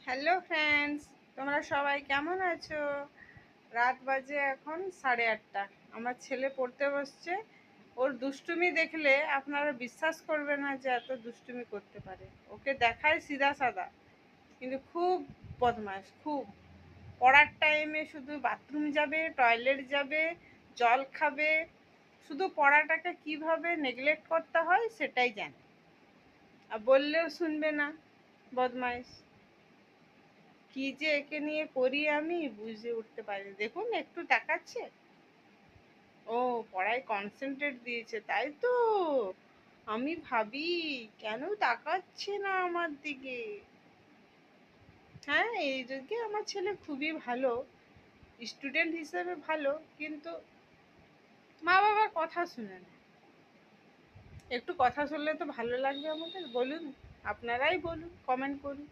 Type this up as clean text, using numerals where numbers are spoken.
Hello friends, তোমরা সবাই কেমন আছো? রাত বাজে এখন 8:30। আমার ছেলে পড়তে বসছে। ওর দুষ্টুমি দেখলে আপনারা বিশ্বাস করবে না যে এত দুষ্টুমি করতে পারে। ওকে দেখায় সিধা সাদা, কিন্তু খুব বদমাশ, খুব। পড়ার টাইমে শুধু বাথরুম যাবে, টয়লেট যাবে, জল খাবে, শুধু পড়াটাকে কিভাবে নেগলেক্ট করতে হয় সেটাই জানে। আর বললেও শুনবে না, বদমাইশ। কি যে একে নিয়ে করি আমি বুঝে উঠতে পারি। দেখুন একটু তাকাচ্ছে, ও পড়ায় কনসেন্ট্রেট দিয়েছে, তাই তো। আমি ভাবি কেন তাকাচ্ছে না আমার দিকে। হ্যাঁ, এই যুগে আমার ছেলে খুবই ভালো, স্টুডেন্ট হিসেবে ভালো, কিন্তু মা বাবার কথা শুনে না। একটু কথা শুনলে তো ভালো লাগবে আমাদের, বলুন। আপনারাই বলুন, কমেন্ট করুন।